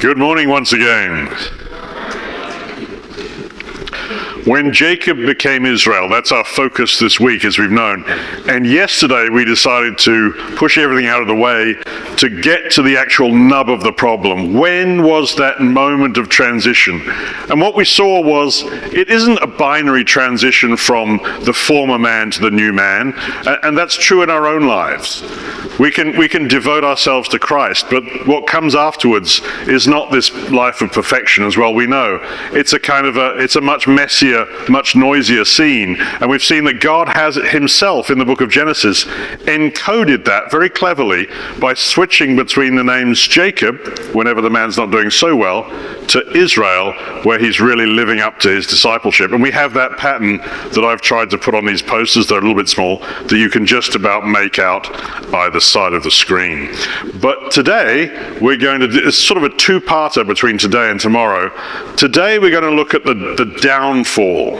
Good morning once again. When Jacob became Israel, that's our focus this week, as we've known. And yesterday we decided to push everything out of the way to get to the actual nub of the problem. When was that moment of transition? And what we saw was it isn't a binary transition from the former man to the new man, and that's true in our own lives. We can devote ourselves to Christ, but what comes afterwards is not this life of perfection, as well we know. It's a much messier, much noisier scene, and we've seen that God has himself in the book of Genesis encoded that very cleverly by switching between the names Jacob, whenever the man's not doing so well, to Israel, where he's really living up to his discipleship. And we have that pattern that I've tried to put on these posters. They're a little bit small, that you can just about make out either side of the screen. But today we're going to do, it's sort of a two-parter between today and tomorrow. Today we're going to look at the downfall,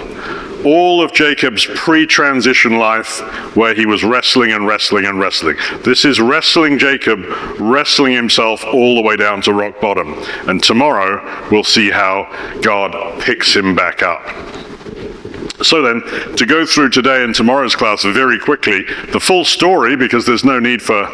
all of Jacob's pre-transition life, where he was wrestling and wrestling and wrestling. This is wrestling Jacob, wrestling himself all the way down to rock bottom. And tomorrow we'll see how God picks him back up. So then, to go through today and tomorrow's class very quickly, the full story, because there's no need to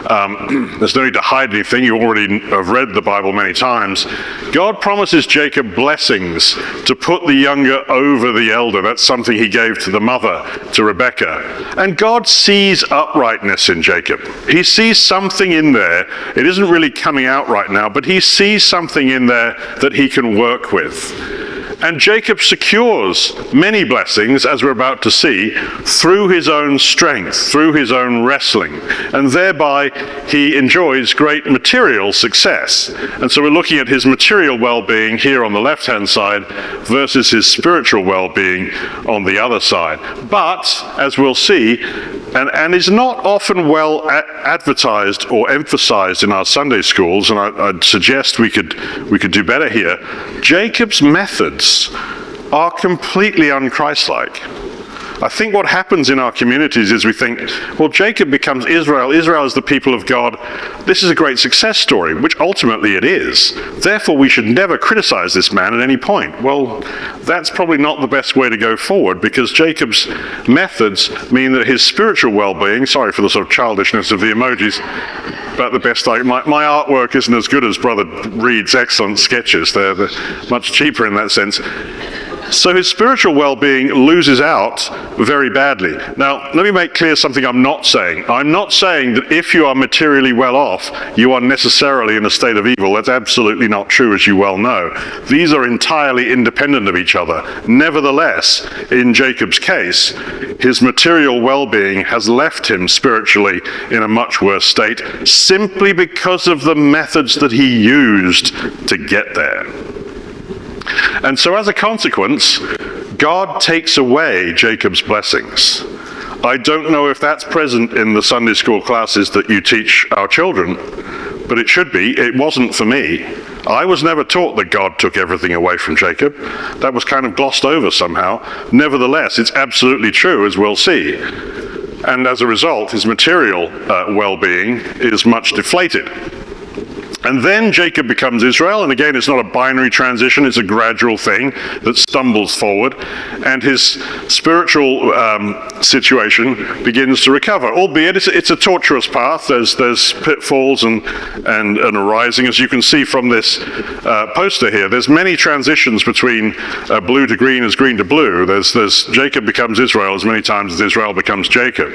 hide anything. You already have read the Bible many times. God promises Jacob blessings to put the younger over the elder. That's something he gave to the mother, to Rebekah. And God sees uprightness in Jacob. He sees something in there. It isn't really coming out right now, but he sees something in there that he can work with. And Jacob secures many blessings, as we're about to see, through his own strength, through his own wrestling. And thereby he enjoys great material success. And so we're looking at his material well-being here on the left-hand side versus his spiritual well-being on the other side. But, as we'll see, and is not often well advertised or emphasized in our Sunday schools, and I'd suggest we could do better here, Jacob's methods are completely un-Christ-like. I think what happens in our communities is we think, well, Jacob becomes Israel. Israel is the people of God. This is a great success story, which ultimately it is. Therefore, we should never criticize this man at any point. Well, that's probably not the best way to go forward, because Jacob's methods mean that his spiritual well-being, sorry for the sort of childishness of the emojis, but the best my artwork isn't as good as Brother Reed's excellent sketches. They're much cheaper in that sense. So his spiritual well-being loses out very badly. Now, let me make clear something I'm not saying. I'm not saying that if you are materially well off, you are necessarily in a state of evil. That's absolutely not true, as you well know. These are entirely independent of each other. Nevertheless, in Jacob's case, his material well-being has left him spiritually in a much worse state, simply because of the methods that he used to get there. And so as a consequence, God takes away Jacob's blessings. I don't know if that's present in the Sunday school classes that you teach our children, but it should be. It wasn't for me. I was never taught that God took everything away from Jacob. That was kind of glossed over somehow. Nevertheless, it's absolutely true, as we'll see. And as a result, his material well-being is much deflated. And then Jacob becomes Israel, and again, it's not a binary transition, it's a gradual thing that stumbles forward, and his spiritual situation begins to recover, albeit it's a tortuous path. There's pitfalls and arising, as you can see from this poster here. There's many transitions between blue to green as green to blue. There's Jacob becomes Israel as many times as Israel becomes Jacob.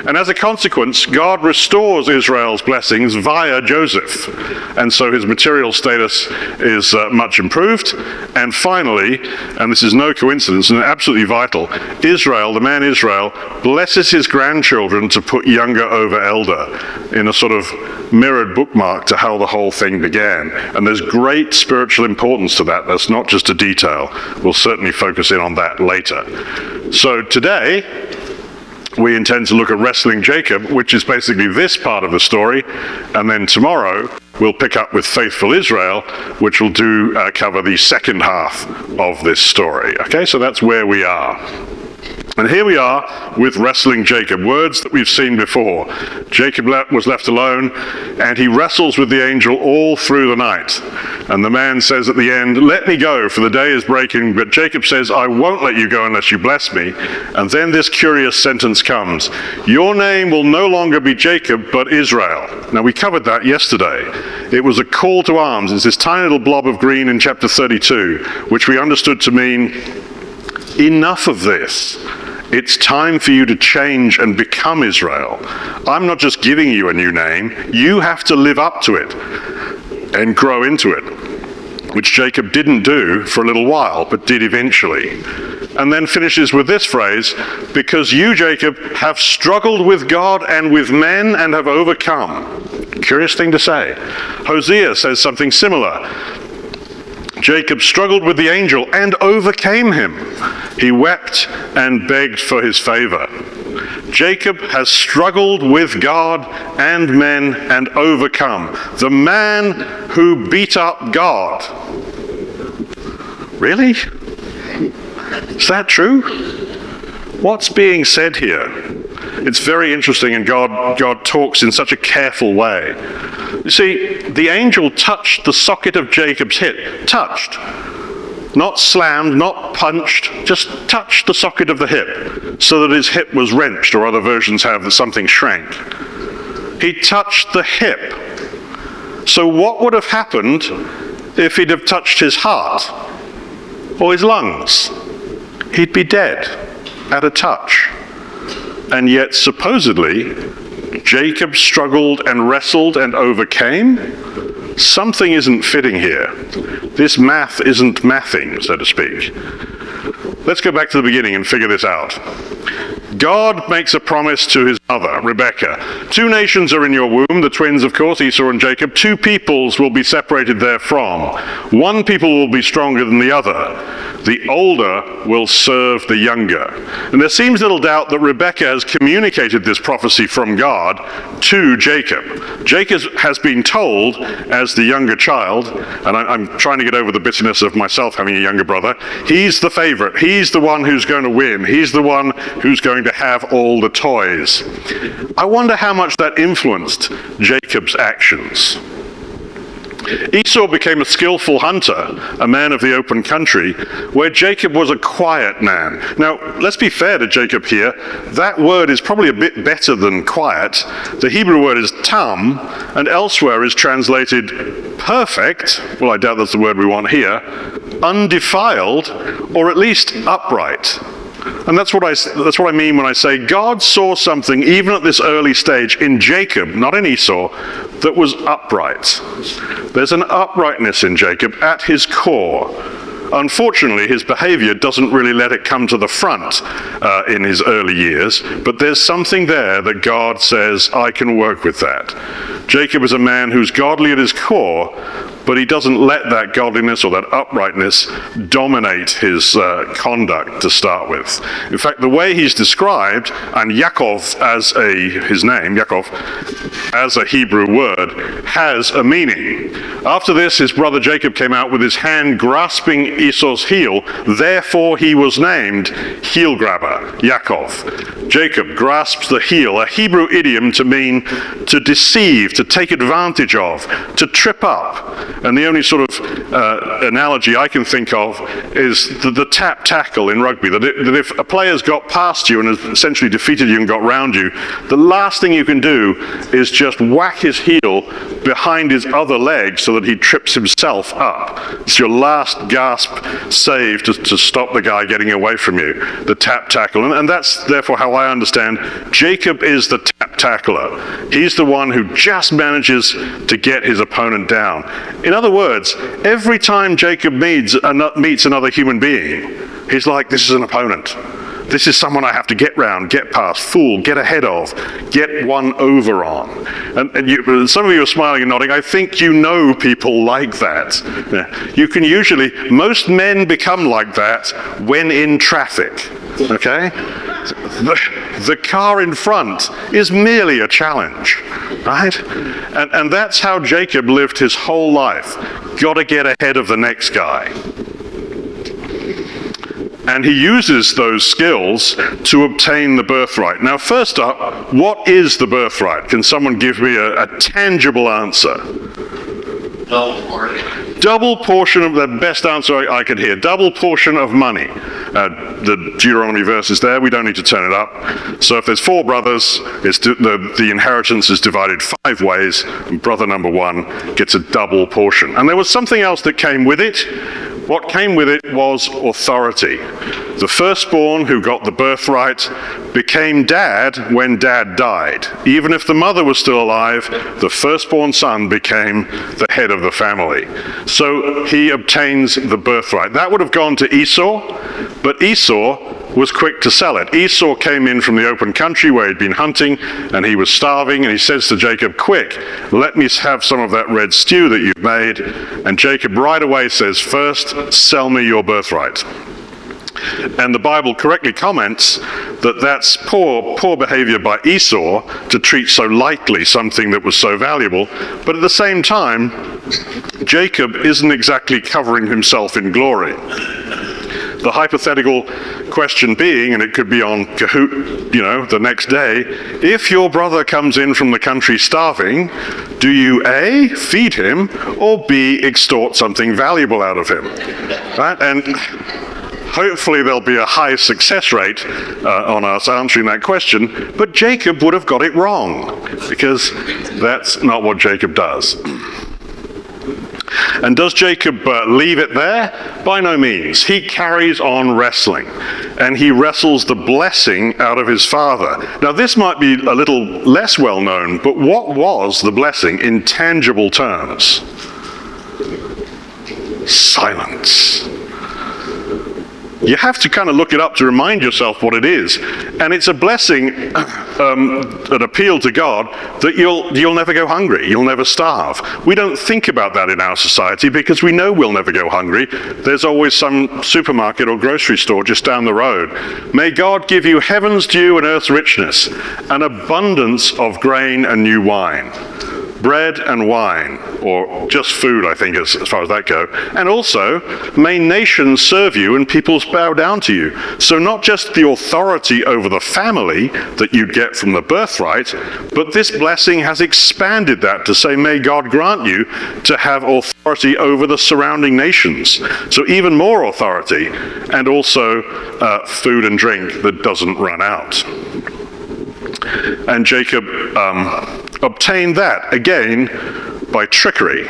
And as a consequence, God restores Israel's blessings via Joseph. And so his material status is much improved. And finally, and this is no coincidence and absolutely vital, Israel, the man Israel, blesses his grandchildren to put younger over elder in a sort of mirrored bookmark to how the whole thing began. And there's great spiritual importance to that. That's not just a detail. We'll certainly focus in on that later. So today, we intend to look at wrestling Jacob, which is basically this part of the story, and then tomorrow we'll pick up with faithful Israel, which will cover the second half of this story. Okay, so that's where we are. And here we are with wrestling Jacob, words that we've seen before. Jacob was left alone, and he wrestles with the angel all through the night. And the man says at the end, "Let me go, for the day is breaking." But Jacob says, "I won't let you go unless you bless me." And then this curious sentence comes, "Your name will no longer be Jacob, but Israel." Now, we covered that yesterday. It was a call to arms. It's this tiny little blob of green in chapter 32, which we understood to mean, enough of this. It's time for you to change and become Israel. I'm not just giving you a new name. You have to live up to it and grow into it, which Jacob didn't do for a little while, but did eventually. And then finishes with this phrase, "Because you, Jacob, have struggled with God and with men and have overcome." Curious thing to say. Hosea says something similar. Jacob struggled with the angel and overcame him. He wept and begged for his favor. Jacob has struggled with God and men and overcome. The man who beat up God. Really? Is that true? What's being said here? It's very interesting, and God talks in such a careful way. You see, the angel touched the socket of Jacob's hip. Touched. Not slammed, not punched, just touched the socket of the hip so that his hip was wrenched, or other versions have that something shrank. He touched the hip. So what would have happened if he'd have touched his heart or his lungs? He'd be dead at a touch. And yet, supposedly, Jacob struggled and wrestled and overcame. Something isn't fitting here. This math isn't mathing, so to speak. Let's go back to the beginning and figure this out. God makes a promise to his mother, Rebekah. 2 nations are in your womb, the twins, of course, Esau and Jacob. 2 peoples will be separated therefrom. 1 people will be stronger than the other. The older will serve the younger. And there seems little doubt that Rebekah has communicated this prophecy from God to Jacob. Jacob has been told, as the younger child, and I'm trying to get over the bitterness of myself having a younger brother, he's the favorite. He's the one who's going to win. He's the one who's going to have all the toys. I wonder how much that influenced Jacob's actions. Esau became a skillful hunter, a man of the open country, where Jacob was a quiet man. Now, let's be fair to Jacob here. That word is probably a bit better than quiet. The Hebrew word is tam, and elsewhere is translated perfect, well, I doubt that's the word we want here, undefiled, or at least upright. And that's what I mean when I say God saw something, even at this early stage, in Jacob, not in Esau, that was upright. There's an uprightness in Jacob at his core. Unfortunately, his behavior doesn't really let it come to the front in his early years, but there's something there that God says, I can work with that. Jacob is a man who's godly at his core, but he doesn't let that godliness or that uprightness dominate his conduct to start with. In fact, the way he's described, and Yaakov as his name, Yaakov, as a Hebrew word, has a meaning. After this, his brother Jacob came out with his hand grasping Esau's heel, therefore he was named heel grabber, Yaakov. Jacob grasps the heel, a Hebrew idiom to mean to deceive, to take advantage of, to trip up. And the only sort of analogy I can think of is the tap tackle in rugby, that if a player's got past you and has essentially defeated you and got round you, the last thing you can do is just whack his heel behind his other leg so that he trips himself up. It's your last gasp save to stop the guy getting away from you, the tap tackle. And that's therefore how I understand Jacob is the tap tackler. He's the one who just manages to get his opponent down. In other words, every time Jacob meets another human being, he's like, this is an opponent. This is someone I have to get round, get past, fool, get ahead of, get one over on. And some of you are smiling and nodding. I think you know people like that. You can most men become like that when in traffic, okay? The car in front is merely a challenge, right? And that's how Jacob lived his whole life. Got to get ahead of the next guy. And he uses those skills to obtain the birthright. Now, first up, what is the birthright? Can someone give me a tangible answer? Double portion of the best answer I could hear. Double portion of money. The Deuteronomy verse is there. We don't need to turn it up. So if there's 4 brothers, the inheritance is divided 5 ways, and brother number 1 gets a double portion. And there was something else that came with it. What came with it was authority. The firstborn who got the birthright became dad when dad died. Even if the mother was still alive, the firstborn son became the head of the family. So he obtains the birthright. That would have gone to Esau, but Esau was quick to sell it. Esau came in from the open country where he'd been hunting, and he was starving, and he says to Jacob, "Quick, let me have some of that red stew that you've made." And Jacob right away says, "First, sell me your birthright." And the Bible correctly comments that that's poor behavior by Esau to treat so lightly something that was so valuable. But at the same time, Jacob isn't exactly covering himself in glory. The hypothetical question being, and it could be on Kahoot, the next day, if your brother comes in from the country starving, do you A, feed him, or B, extort something valuable out of him? Right? And hopefully there'll be a high success rate on us answering that question, but Jacob would have got it wrong, because that's not what Jacob does. And does Jacob leave it there? By no means. He carries on wrestling, and he wrestles the blessing out of his father. Now, this might be a little less well known, but what was the blessing in tangible terms? Silence. You have to kind of look it up to remind yourself what it is. And it's a blessing, an appeal to God, that you'll never go hungry, you'll never starve. We don't think about that in our society because we know we'll never go hungry. There's always some supermarket or grocery store just down the road. May God give you heaven's dew and earth's richness, an abundance of grain and new wine. Bread and wine, or just food, I think, as far as that go. And also, may nations serve you and peoples bow down to you. So not just the authority over the family that you'd get from the birthright, but this blessing has expanded that to say, may God grant you to have authority over the surrounding nations. So even more authority, and also food and drink that doesn't run out. And Jacob obtained that, again, by trickery,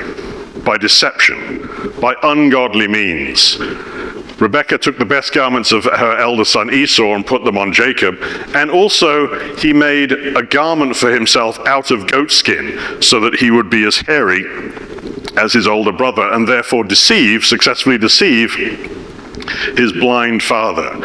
by deception, by ungodly means. Rebekah took the best garments of her elder son Esau and put them on Jacob, and also he made a garment for himself out of goat skin so that he would be as hairy as his older brother, and therefore successfully deceive his blind father.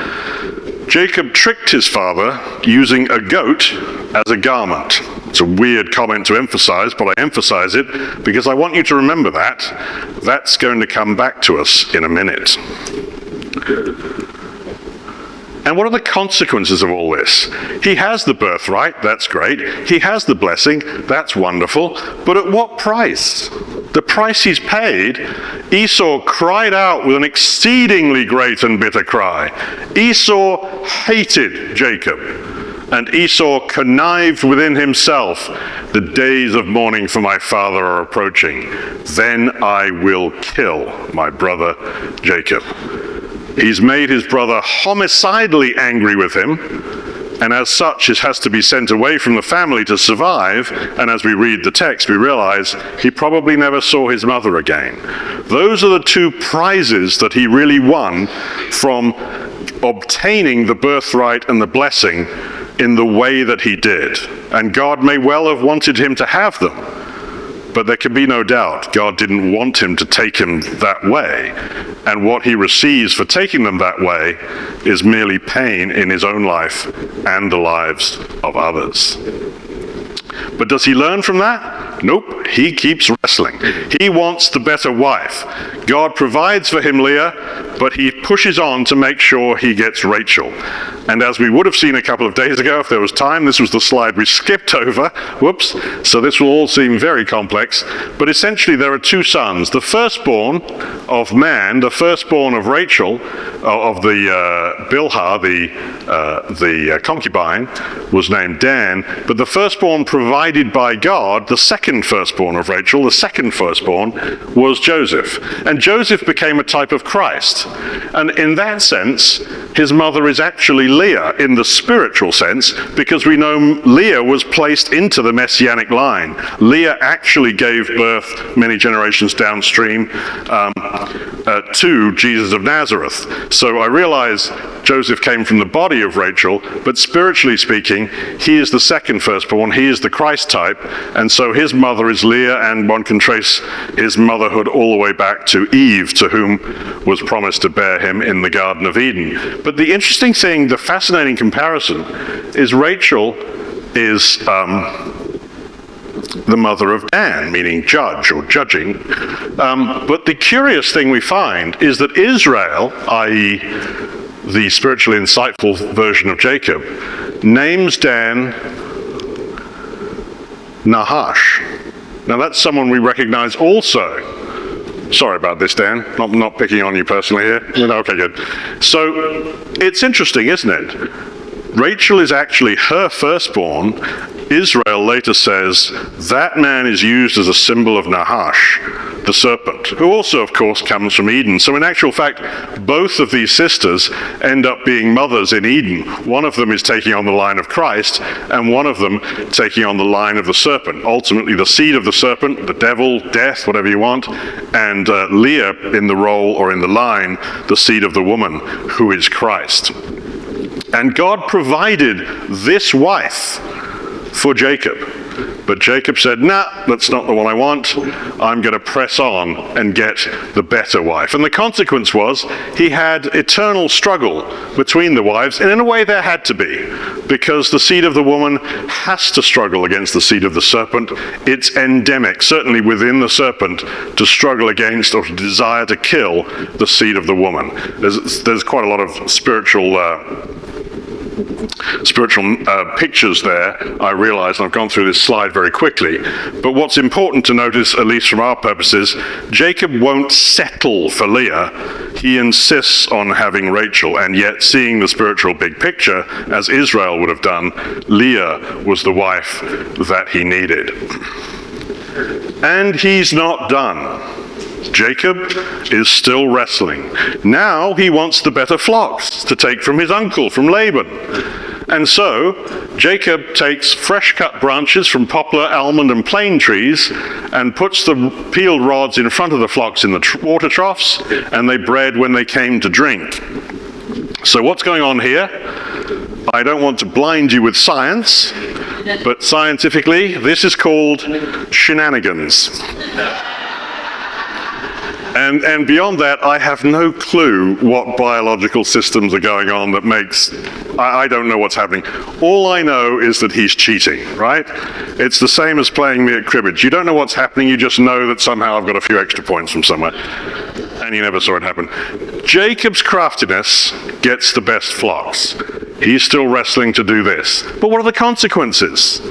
Jacob tricked his father using a goat as a garment. It's a weird comment to emphasize, but I emphasize it because I want you to remember that. That's going to come back to us in a minute. And what are the consequences of all this? He has the birthright, that's great. He has the blessing, that's wonderful. But at what price? The price he's paid, Esau cried out with an exceedingly great and bitter cry. Esau hated Jacob, and Esau connived within himself. The days of mourning for my father are approaching. Then I will kill my brother Jacob. He's made his brother homicidally angry with him, and as such, it has to be sent away from the family to survive. And as we read the text, we realize he probably never saw his mother again. Those are the two prizes that he really won from obtaining the birthright and the blessing in the way that he did. And God may well have wanted him to have them, but there can be no doubt God didn't want him to take him that way. And what he receives for taking them that way is merely pain in his own life and the lives of others. But does he learn from that? Nope, he keeps wrestling. He wants the better wife. God provides for him Leah, but he pushes on to make sure he gets Rachel. And as we would have seen a couple of days ago, if there was time, this was the slide we skipped over. Whoops. So this will all seem very complex. But essentially there are two sons. The firstborn of man, the firstborn of Rachel, of the Bilhah, the concubine, was named Dan. But the firstborn provided by God, the second firstborn of Rachel, the second firstborn, was Joseph. And Joseph became a type of Christ. And in that sense, his mother is actually Leah in the spiritual sense, because we know Leah was placed into the messianic line. Leah actually gave birth many generations downstream to Jesus of Nazareth. So I realize Joseph came from the body of Rachel, but spiritually speaking, he is the second firstborn, he is the Christ type, and so his mother is Leah, and one can trace his motherhood all the way back to Eve, to whom was promised to bear him in the Garden of Eden. But the interesting thing, the fascinating comparison, is Rachel is the mother of Dan, meaning judge or judging. But the curious thing we find is that Israel, i.e. the spiritually insightful version of Jacob, names Dan Nahash. Now that's someone we recognize also. Sorry about this, Dan. Not picking on you personally here. Okay, good. So it's interesting, isn't it? Rachel is actually her firstborn. Israel later says that man is used as a symbol of Nahash, the serpent, who also, of course, comes from Eden. So in actual fact, both of these sisters end up being mothers in Eden. One of them is taking on the line of Christ, and one of them taking on the line of the serpent. Ultimately, the seed of the serpent, the devil, death, whatever you want, and Leah in the role or in the line, the seed of the woman, who is Christ. And God provided this wife for Jacob. But Jacob said, nah, that's not the one I want. I'm going to press on and get the better wife. And the consequence was he had eternal struggle between the wives, and in a way there had to be, because the seed of the woman has to struggle against the seed of the serpent. It's endemic, certainly within the serpent, to struggle against or to desire to kill the seed of the woman. There's quite a lot of spiritual pictures there, I realize, and I've gone through this slide very quickly. But what's important to notice, at least from our purposes, Jacob won't settle for Leah. He insists on having Rachel, and yet seeing the spiritual big picture, as Israel would have done, Leah was the wife that he needed. And he's not done. Jacob is still wrestling. Now he wants the better flocks to take from his uncle, from Laban. And so Jacob takes fresh cut branches from poplar, almond, and plane trees and puts the peeled rods in front of the flocks in the water troughs, and they bred when they came to drink. So what's going on here? I don't want to blind you with science, but scientifically this is called shenanigans. And beyond that, I have no clue what biological systems are going on that makes, I don't know what's happening. All I know is that he's cheating, right? It's the same as playing me at cribbage. You don't know what's happening, you just know that somehow I've got a few extra points from somewhere. And you never saw it happen. Jacob's craftiness gets the best flocks. He's still wrestling to do this. But what are the consequences?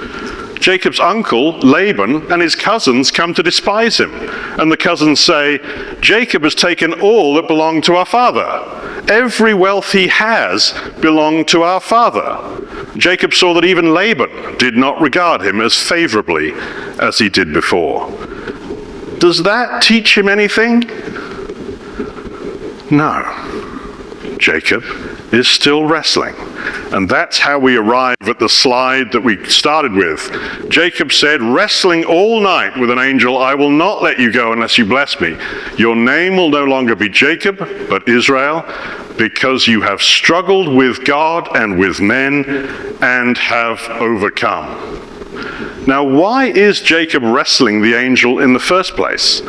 Jacob's uncle, Laban, and his cousins come to despise him. And the cousins say, Jacob has taken all that belonged to our father. Every wealth he has belonged to our father. Jacob saw that even Laban did not regard him as favorably as he did before. Does that teach him anything? No. Jacob is still wrestling. And that's how we arrive at the slide that we started with. Jacob said, wrestling all night with an angel, I will not let you go unless you bless me. Your name will no longer be Jacob, but Israel, because you have struggled with God and with men and have overcome. Now, why is Jacob wrestling the angel in the first place?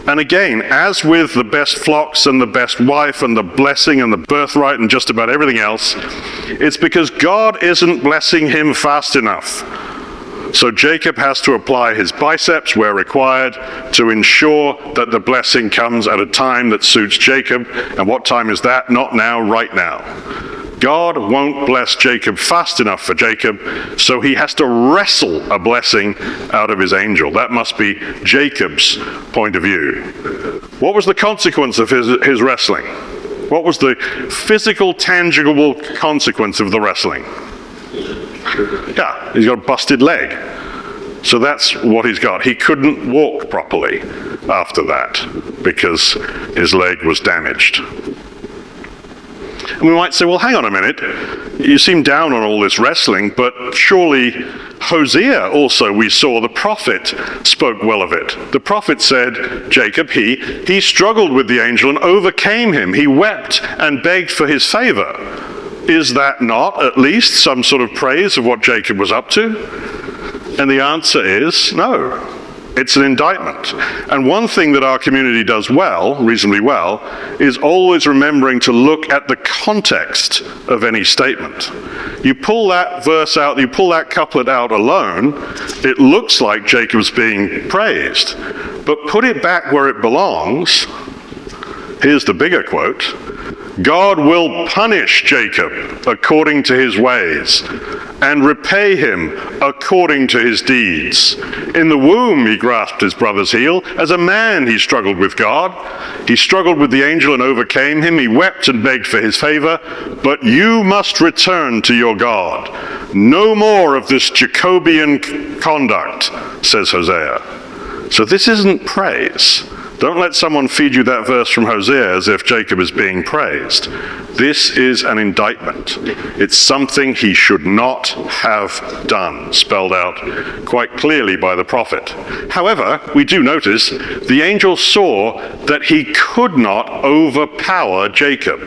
And again, as with the best flocks and the best wife and the blessing and the birthright and just about everything else, it's because God isn't blessing him fast enough. So Jacob has to apply his biceps where required to ensure that the blessing comes at a time that suits Jacob. And what time is that? Not now, right now. God won't bless Jacob fast enough for Jacob, so he has to wrestle a blessing out of his angel. That must be Jacob's point of view. What was the consequence of his wrestling? What was the physical, tangible consequence of the wrestling? Yeah, he's got a busted leg. So that's what he's got. He couldn't walk properly after that because his leg was damaged. And we might say, well, hang on a minute. You seem down on all this wrestling, but surely Hosea also, we saw, the prophet spoke well of it. The prophet said, Jacob, he struggled with the angel and overcame him. He wept and begged for his favor. Is that not at least some sort of praise of what Jacob was up to? And the answer is no. It's an indictment. And one thing that our community does well, reasonably well, is always remembering to look at the context of any statement. You pull that verse out, you pull that couplet out alone, it looks like Jacob's being praised. But put it back where it belongs. Here's the bigger quote. God will punish Jacob according to his ways and repay him according to his deeds. In the womb he grasped his brother's heel. As a man he struggled with God. He struggled with the angel and overcame him. He wept and begged for his favor. But you must return to your God. No more of this Jacobean conduct, says Hosea. So this isn't praise. Don't let someone feed you that verse from Hosea as if Jacob is being praised. This is an indictment. It's something he should not have done, spelled out quite clearly by the prophet. However, we do notice the angel saw that he could not overpower Jacob.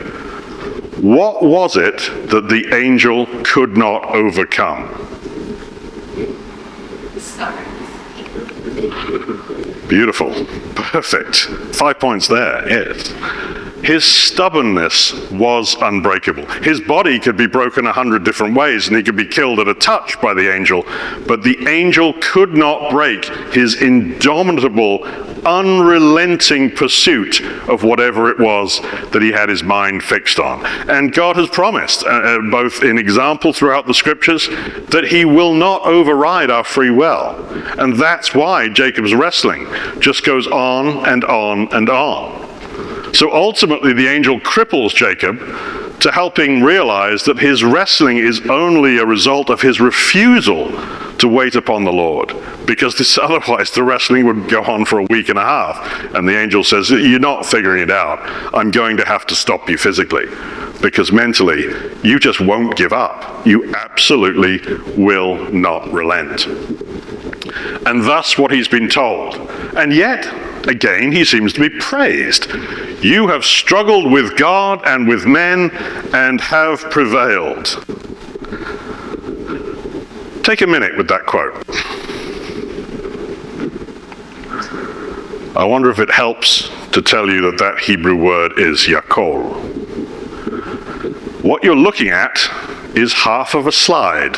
What was it that the angel could not overcome? Beautiful. Perfect. 5 points there, yes. His stubbornness was unbreakable. His body could be broken 100 different ways and he could be killed at a touch by the angel, but the angel could not break his indomitable, unrelenting pursuit of whatever it was that he had his mind fixed on. And God has promised, both in example throughout the scriptures, that he will not override our free will. And that's why Jacob's wrestling just goes on and on and on. So ultimately the angel cripples Jacob to help him realize that his wrestling is only a result of his refusal to wait upon the Lord, because otherwise the wrestling would go on for a week and a half. And the angel says, you're not figuring it out. I'm going to have to stop you physically, because mentally you just won't give up. You absolutely will not relent. And thus what he's been told. And yet, again, he seems to be praised. You have struggled with God and with men and have prevailed. Take a minute with that quote. I wonder if it helps to tell you that that Hebrew word is yakol. What you're looking at is half of a slide.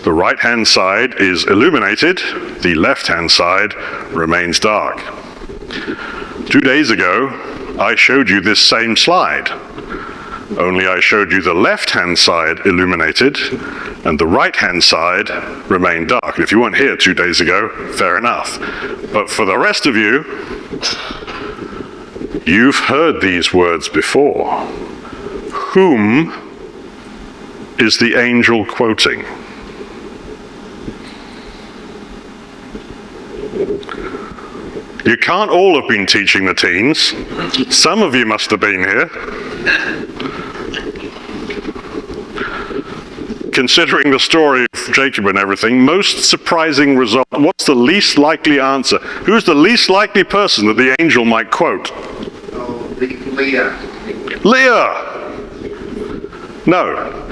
The right-hand side is illuminated, the left-hand side remains dark. 2 days ago, I showed you this same slide, only I showed you the left-hand side illuminated and the right-hand side remained dark. If you weren't here 2 days ago, fair enough. But for the rest of you, you've heard these words before. Whom is the angel quoting? You can't all have been teaching the teens. Some of you must have been here. Considering the story of Jacob and everything, most surprising result. What's the least likely answer? Who's the least likely person that the angel might quote? Oh, Leah. Leah! No.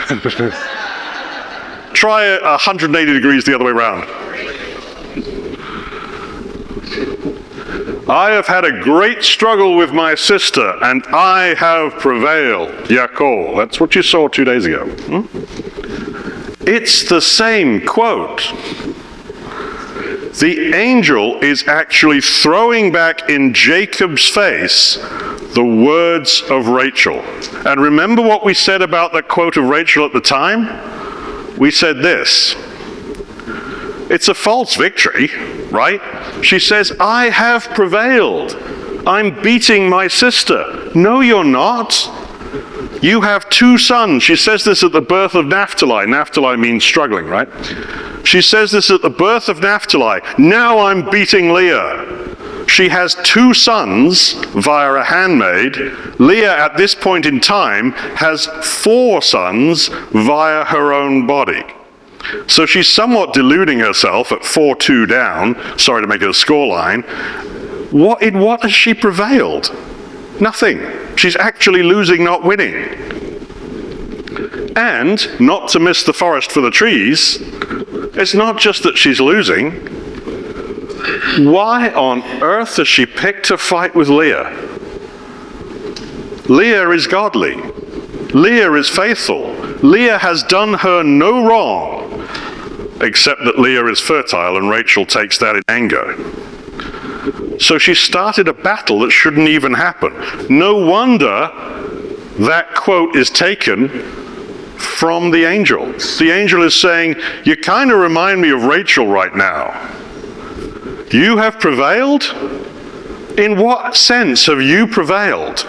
Try 180 degrees the other way around. I have had a great struggle with my sister, and I have prevailed. Yaakov. That's what you saw 2 days ago. It's the same quote. The angel is actually throwing back in Jacob's face the words of Rachel. And remember what we said about that quote of Rachel at the time? We said this: it's a false victory, right? She says, I have prevailed. I'm beating my sister. No, you're not. You have 2 sons. She says this at the birth of Naphtali. Naphtali means struggling, right? She says this at the birth of Naphtali. Now I'm beating Leah. She has 2 sons via a handmaid. Leah, at this point in time, has 4 sons via her own body. So she's somewhat deluding herself at 4-2 down. Sorry to make it a scoreline. In what has she prevailed? Nothing. She's actually losing, not winning. And, not to miss the forest for the trees, it's not just that she's losing. Why on earth has she picked a fight with Leah? Leah is godly. Leah is faithful. Leah has done her no wrong, except that Leah is fertile, and Rachel takes that in anger. So she started a battle that shouldn't even happen. No wonder that quote is taken from the angel. The angel is saying, you kind of remind me of Rachel right now. You have prevailed? In what sense have you prevailed?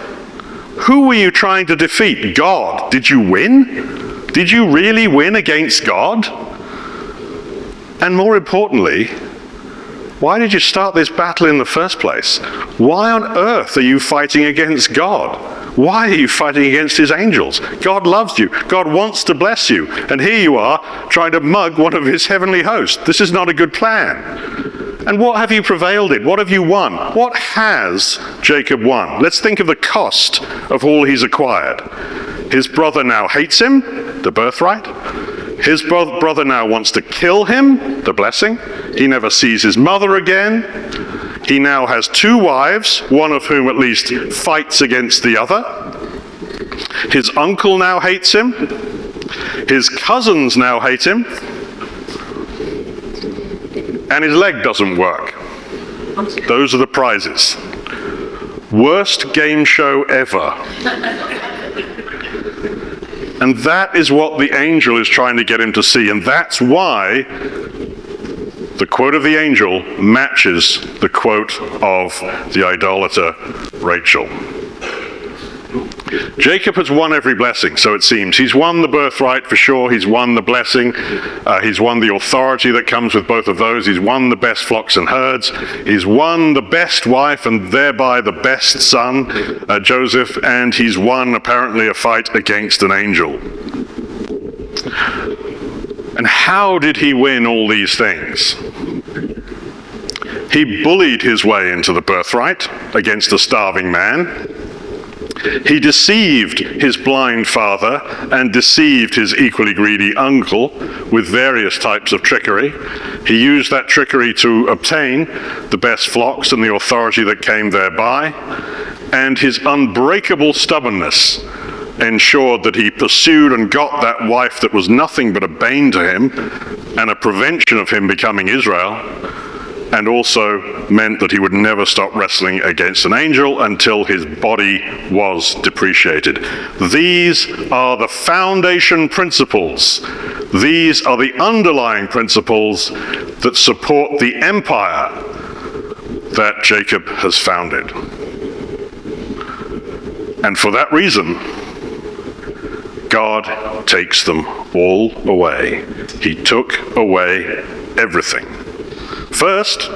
Who were you trying to defeat? God. Did you win? Did you really win against God? And more importantly, why did you start this battle in the first place? Why on earth are you fighting against God? Why are you fighting against his angels? God loves you. God wants to bless you. And here you are trying to mug one of his heavenly hosts. This is not a good plan. And what have you prevailed in? What have you won? What has Jacob won? Let's think of the cost of all he's acquired. His brother now hates him, the birthright. His brother now wants to kill him, the blessing. He never sees his mother again. He now has 2 wives, one of whom at least fights against the other. His uncle now hates him. His cousins now hate him. And his leg doesn't work. Those are the prizes. Worst game show ever. And that is what the angel is trying to get him to see. And that's why the quote of the angel matches the quote of the idolater Rachel. Jacob has won every blessing, so it seems. He's won the birthright for sure. He's won the blessing. He's won the authority that comes with both of those. He's won the best flocks and herds. He's won the best wife and thereby the best son, Joseph. And he's won, apparently, a fight against an angel. And how did he win all these things? He bullied his way into the birthright against a starving man. He deceived his blind father and deceived his equally greedy uncle with various types of trickery. He used that trickery to obtain the best flocks and the authority that came thereby. And his unbreakable stubbornness ensured that he pursued and got that wife that was nothing but a bane to him and a prevention of him becoming Israel, and also meant that he would never stop wrestling against an angel until his body was depreciated. These are the foundation principles. These are the underlying principles that support the empire that Jacob has founded. And for that reason, God takes them all away. He took away everything. First,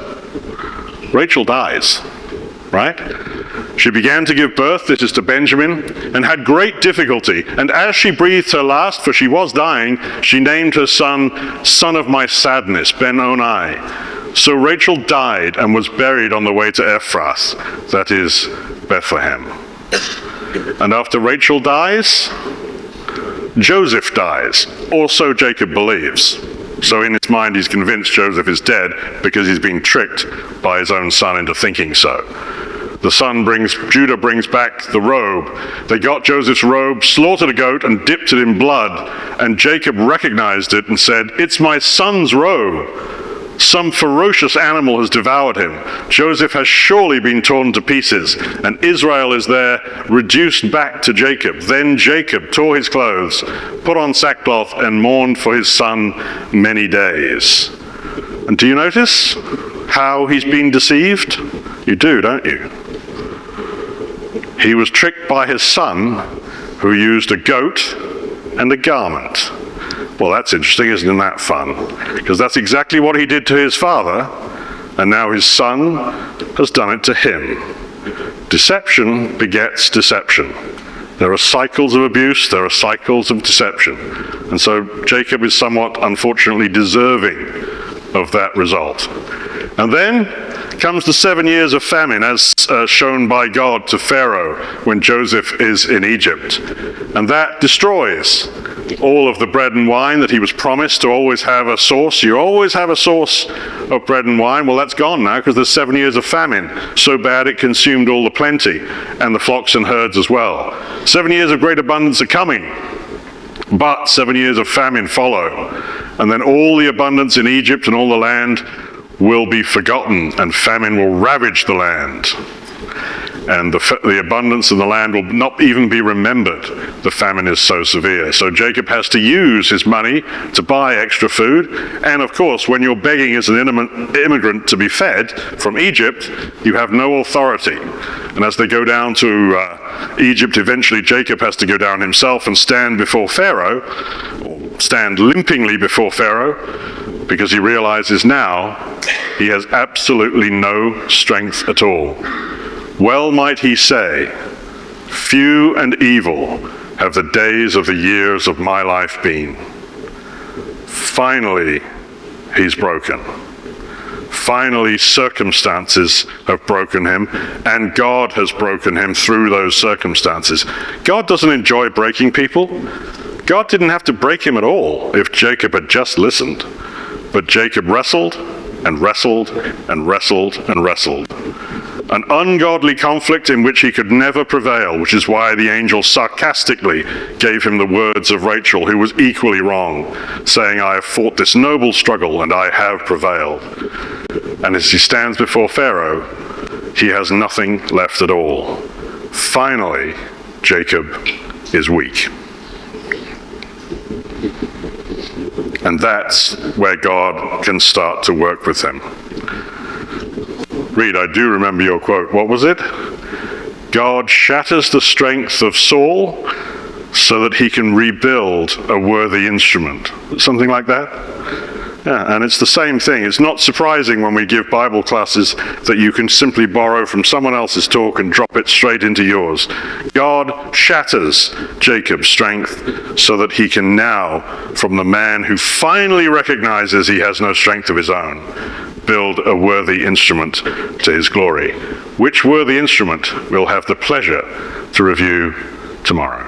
Rachel dies, right? She began to give birth, this is to Benjamin, and had great difficulty. And as she breathed her last, for she was dying, she named her son, son of my sadness, Ben-Oni. So Rachel died and was buried on the way to Ephrath, that is, Bethlehem. And after Rachel dies, Joseph dies, or so Jacob believes. So in his mind, he's convinced Joseph is dead because he's been tricked by his own son into thinking so. Judah brings back the robe. They got Joseph's robe, slaughtered a goat, and dipped it in blood. And Jacob recognized it and said, "It's my son's robe." Some ferocious animal has devoured him. Joseph has surely been torn to pieces, and Israel is there reduced back to Jacob. Then Jacob tore his clothes, put on sackcloth, and mourned for his son many days. And do you notice how he's been deceived? You do, don't you? He was tricked by his son, who used a goat and a garment. Well, that's interesting, isn't that fun? Because that's exactly what he did to his father, and now his son has done it to him. Deception begets deception. There are cycles of abuse, there are cycles of deception. And so Jacob is somewhat, unfortunately, deserving of that result. And then comes the 7 years of famine, as shown by God to Pharaoh when Joseph is in Egypt. And that destroys all of the bread and wine that he was promised to always have a source. You always have a source of bread and wine. Well, that's gone now because there's 7 years of famine. So bad it consumed all the plenty and the flocks and herds as well. 7 years of great abundance are coming, but 7 years of famine follow. And then all the abundance in Egypt and all the land will be forgotten, and famine will ravage the land. And the abundance of the land will not even be remembered. The famine is so severe. So Jacob has to use his money to buy extra food. And of course, when you're begging as an immigrant to be fed from Egypt, you have no authority. And as they go down to Egypt, eventually Jacob has to go down himself and stand before Pharaoh, or stand limpingly before Pharaoh, because he realizes now he has absolutely no strength at all. Well might he say, "Few and evil have the days of the years of my life been." Finally, he's broken. Finally, circumstances have broken him, and God has broken him through those circumstances. God doesn't enjoy breaking people. God didn't have to break him at all if Jacob had just listened. But Jacob wrestled and wrestled and wrestled and wrestled. An ungodly conflict in which he could never prevail, which is why the angel sarcastically gave him the words of Rachel, who was equally wrong, saying, "I have fought this noble struggle and I have prevailed." And as he stands before Pharaoh, he has nothing left at all. Finally, Jacob is weak. And that's where God can start to work with him. Read, I do remember your quote. What was it? God shatters the strength of Saul so that he can rebuild a worthy instrument. Something like that? Yeah, and it's the same thing. It's not surprising when we give Bible classes that you can simply borrow from someone else's talk and drop it straight into yours. God shatters Jacob's strength so that he can now, from the man who finally recognizes he has no strength of his own, build a worthy instrument to his glory. Which worthy instrument we'll have the pleasure to review tomorrow.